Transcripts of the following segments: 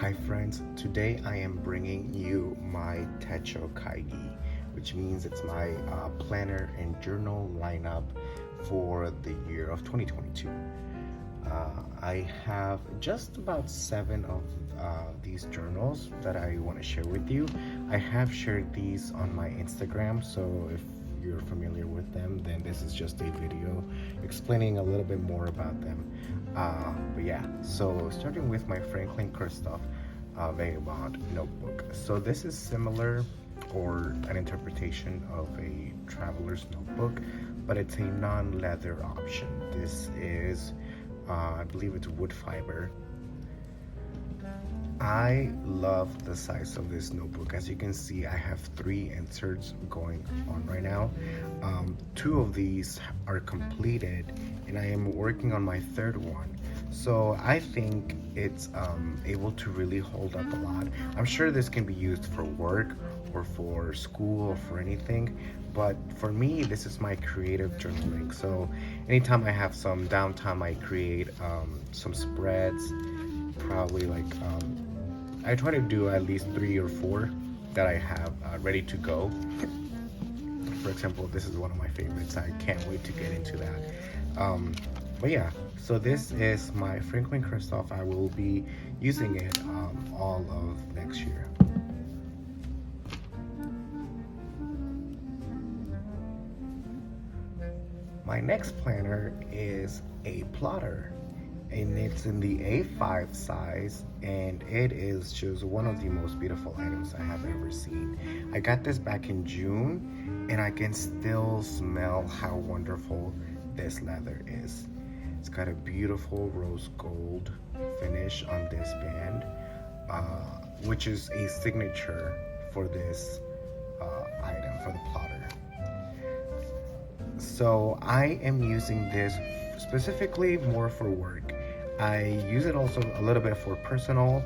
Hi friends, today I am bringing you my Techo Kaigi, which means it's my planner and journal lineup for the year of 2022. I have just about 7 of these journals that I want to share with you. I have shared these on my Instagram, so if you're familiar with them, then this is just a video explaining a little bit more about them. But yeah, so starting with my Franklin-Christoph Vagabond notebook. So this is similar or an interpretation of a traveler's notebook, but it's a non-leather option. This is, I believe it's wood fiber. I love the size of this notebook. As you can see, I have 3 inserts going on right now. 2 of these are completed and I am working on my 3rd one. So I think it's able to really hold up a lot. I'm sure this can be used for work or for school or for anything, but for me, this is my creative journaling. So anytime I have some downtime, I create some spreads, probably like I try to do at least 3 or 4 that I have ready to go. For example, this is one of my favorites. I can't wait to get into that. But yeah, so this is my Franklin-Christoph. I will be using it all of next year. My next planner is a plotter, and it's in the A5 size, and it is just one of the most beautiful items I have ever seen. I got this back in June, and I can still smell how wonderful this leather is. It's got a beautiful rose gold finish on this band, which is a signature for this item, for the plotter. So I am using this specifically more for work. I use it also a little bit for personal,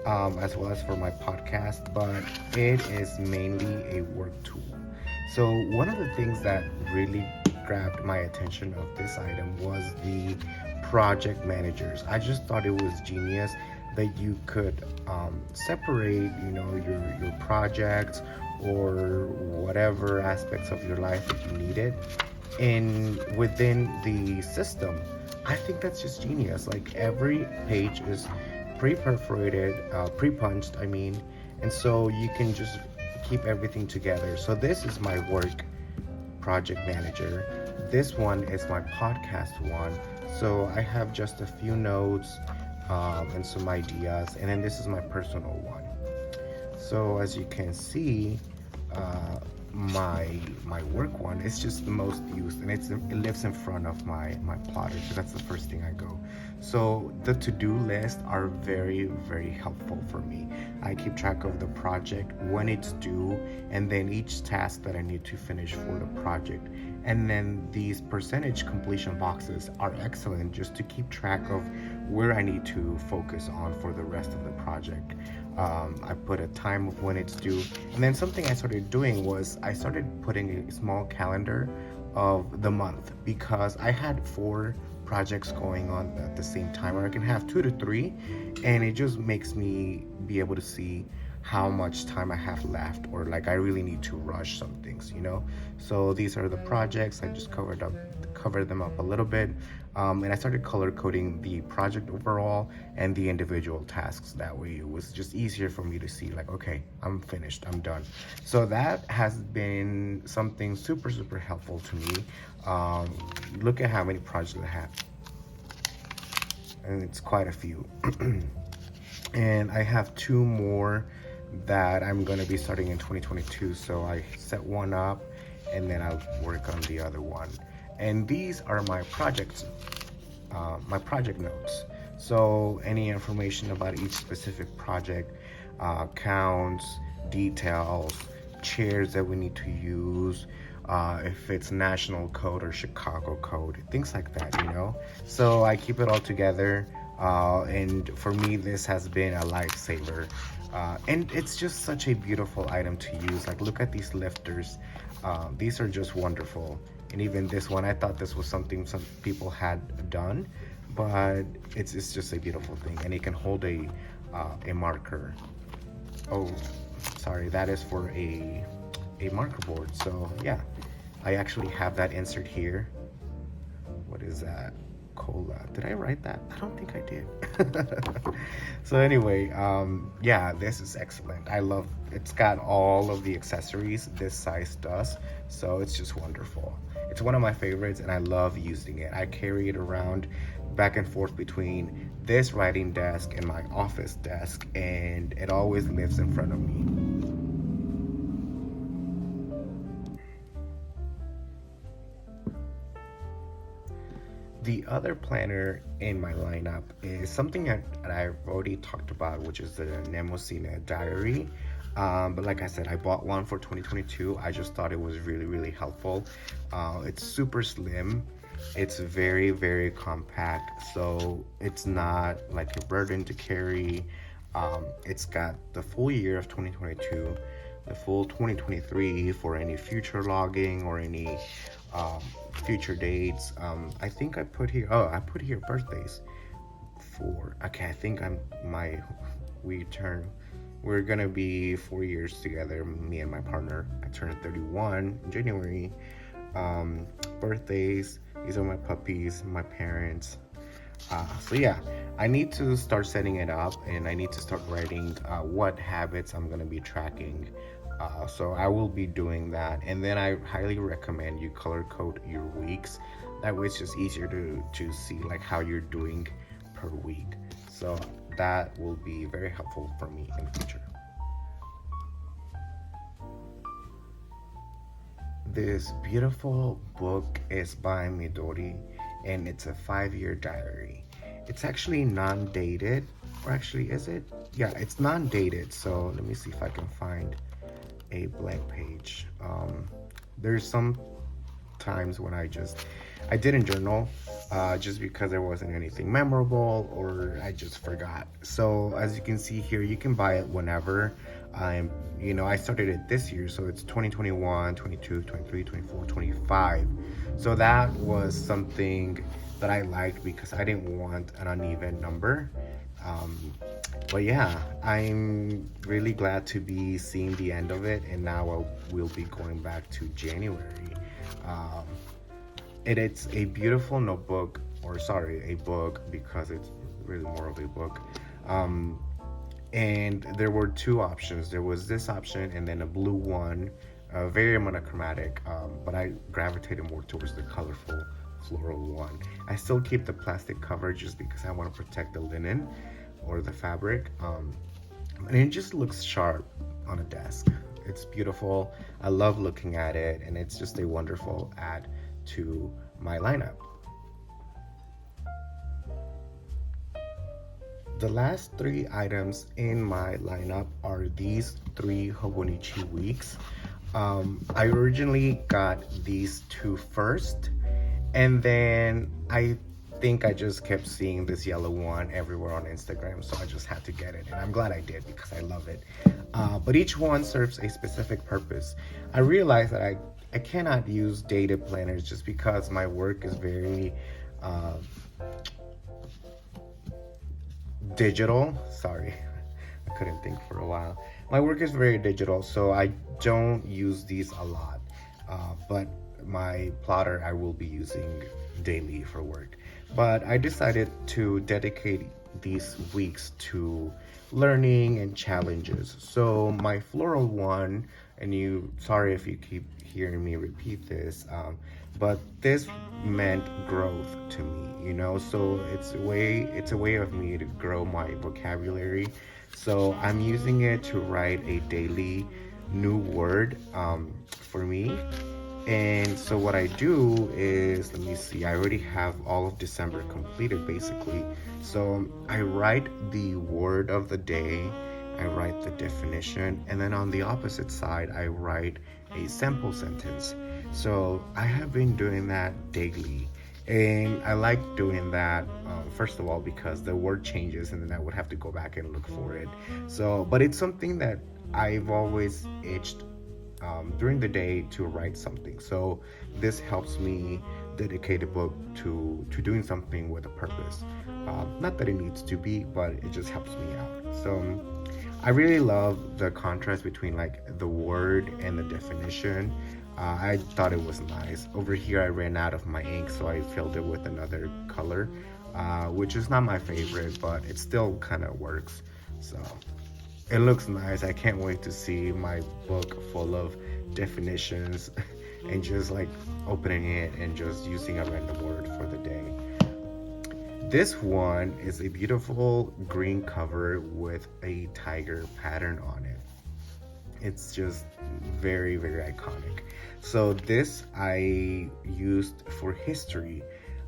as well as for my podcast, but it is mainly a work tool. So one of the things that really grabbed my attention of this item was the project managers. I just thought it was genius that you could separate, your projects or whatever aspects of your life that you needed, and within the system. I think that's just genius. Like every page is pre-perforated, pre-punched, and so you can just keep everything together. So this is my work project manager. This one is my podcast one. So I have just a few notes and some ideas, and then this is my personal one. So as you can see, my work one is just the most used, and it lives in front of my plotter because that's the first thing I go. So the to-do lists are very, very helpful for me. I keep track of the project, when it's due, and then each task that I need to finish for the project. And then these percentage completion boxes are excellent just to keep track of where I need to focus on for the rest of the project. I put a time of when it's due, and then something I started doing was I started putting a small calendar of the month, because I had 4 projects going on at the same time, or I can have 2 to 3, and it just makes me be able to see how much time I have left, or like I really need to rush some things. So these are the projects. I just covered them up a little bit, and I started color coding the project overall and the individual tasks. That way it was just easier for me to see, like, okay, I'm finished, I'm done. So that has been something super, super helpful to me. Look at how many projects I have, and it's quite a few. And I have 2 more that I'm going to be starting in 2022. So I set one up and then I'll work on the other one. And these are my projects, my project notes. So any information about each specific project, counts, details, chairs that we need to use, if it's national code or Chicago code, things like that. So I keep it all together. And for me, this has been a lifesaver. And it's just such a beautiful item to use. Like, look at these lifters. These are just wonderful. And even this one, I thought this was something some people had done, but it's just a beautiful thing. And it can hold a a marker. Oh, sorry, that is for a marker board. So yeah, I actually have that insert here. What is that? Cola. Did I write that? I don't think I did. So anyway, yeah, this is excellent. I love, it's got all of the accessories this size does, so it's just wonderful. It's one of my favorites and I love using it. I carry it around back and forth between this writing desk and my office desk, and it always lives in front of me. The other planner in my lineup is something that I've already talked about, which is the Nemo Cena diary. But like I said, I bought one for 2022. I just thought it was really helpful. It's super slim. It's very compact, so it's not like a burden to carry. It's got the full year of 2022, the full 2023 for any future logging or any future dates. I think I put here, oh, I put here birthdays for, okay, I think we're gonna be 4 years together, me and my partner. I turned 31 in January. Birthdays, these are my puppies, my parents. So yeah, I need to start setting it up, and I need to start writing what habits I'm gonna be tracking. So I will be doing that, and then I highly recommend you color code your weeks. That way it's just easier to see like how you're doing per week. So that will be very helpful for me in the future. This beautiful book is by Midori, and it's a 5-year diary. It's actually non-dated, or actually is it? Yeah, it's non-dated. So let me see if I can find a blank page. There's some times when I didn't journal just because there wasn't anything memorable or I just forgot. So as you can see here, you can buy it whenever. I started it this year, so it's 2021, 22, 23, 24, 25. So that was something that I liked because I didn't want an uneven number. But yeah, I'm really glad to be seeing the end of it, and now we'll be going back to January. It's a beautiful notebook, or sorry, a book, because it's really more of a book. And there were two options. There was this option and then a blue one, very monochromatic, but I gravitated more towards the colorful floral one. I still keep the plastic cover just because I want to protect the linen or the fabric, and it just looks sharp on a desk. It's beautiful. I love looking at it, and it's just a wonderful add to my lineup. The last 3 items in my lineup are these 3 Hobonichi Weeks. I originally got these 2 first, and then I think I just kept seeing this yellow one everywhere on Instagram, so I just had to get it, and I'm glad I did because I love it. But each one serves a specific purpose. I realized that I cannot use data planners just because my work is very digital. Sorry, I couldn't think for a while. My work is very digital, so I don't use these a lot. But my plotter I will be using daily for work. But I decided to dedicate these weeks to learning and challenges. So my floral one, and sorry if you keep hearing me repeat this, but this meant growth to me, so it's a way of me to grow my vocabulary. So I'm using it to write a daily new word for me. And so what I do is, let me see, I already have all of December completed basically. So I write the word of the day, I write the definition, and then on the opposite side, I write a sample sentence. So I have been doing that daily. And I like doing that, first of all, because the word changes and then I would have to go back and look for it. But it's something that I've always itched during the day to write something. So this helps me dedicate a book to doing something with a purpose. Not that it needs to be, but it just helps me out. So I really love the contrast between like the word and the definition. I thought it was nice. Over here, I ran out of my ink, so I filled it with another color, which is not my favorite, but it still kind of works. So it looks nice. I can't wait to see my book full of definitions and just like opening it and just using a random word for the day. This one is a beautiful green cover with a tiger pattern on it. It's just very, very iconic. So this I used for history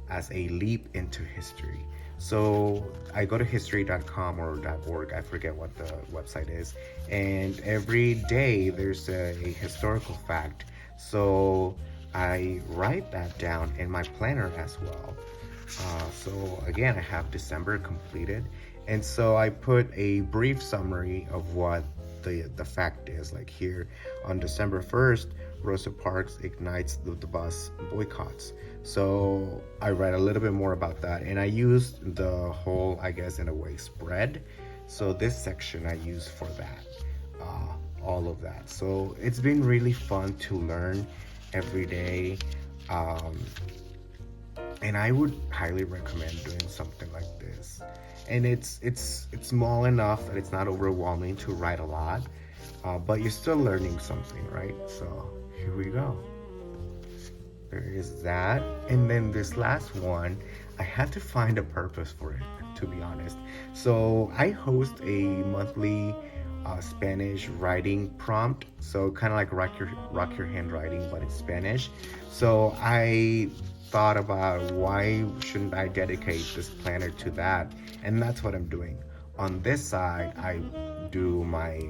as a leap into history. So I go to history.com or .org, I forget what the website is, and every day there's a historical fact. So I write that down in my planner as well. So again, I have December completed, and so I put a brief summary of what the fact is. Like here on December 1st, Rosa Parks ignites the bus boycotts. So I read a little bit more about that, and I used the whole, I guess in a way, spread. So this section I use for that, all of that. So it's been really fun to learn every day. And I would highly recommend doing something like this. And it's small enough that it's not overwhelming to write a lot, but you're still learning something, right? So here we go. There is that, and then this last one, I had to find a purpose for it, to be honest. So I host a monthly Spanish writing prompt, so kind of like rock your handwriting, but in Spanish. So I thought about why shouldn't I dedicate this planner to that, and that's what I'm doing. On this side, I do my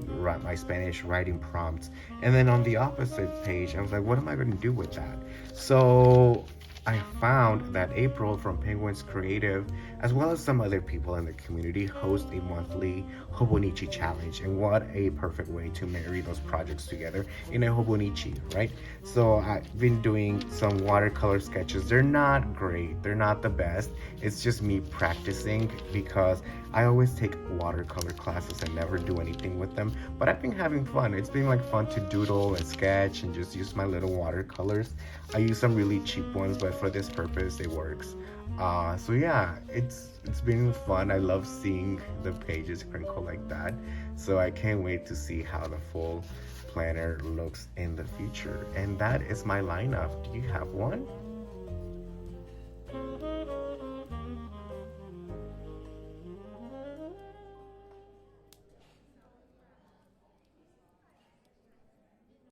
Spanish writing prompts, and then on the opposite page, I was like, what am I going to do with that? So I found that April from Penguins Creative, as well as some other people in the community, host a monthly Hobonichi challenge. And what a perfect way to marry those projects together in a Hobonichi, right? So I've been doing some watercolor sketches. They're not great, they're not the best. It's just me practicing because I always take watercolor classes and never do anything with them. But I've been having fun. It's been like fun to doodle and sketch and just use my little watercolors. I use some really cheap ones, but for this purpose, it works. So yeah, it's been fun. I love seeing the pages crinkle like that. So I can't wait to see how the full planner looks in the future. And that is my lineup. Do you have one?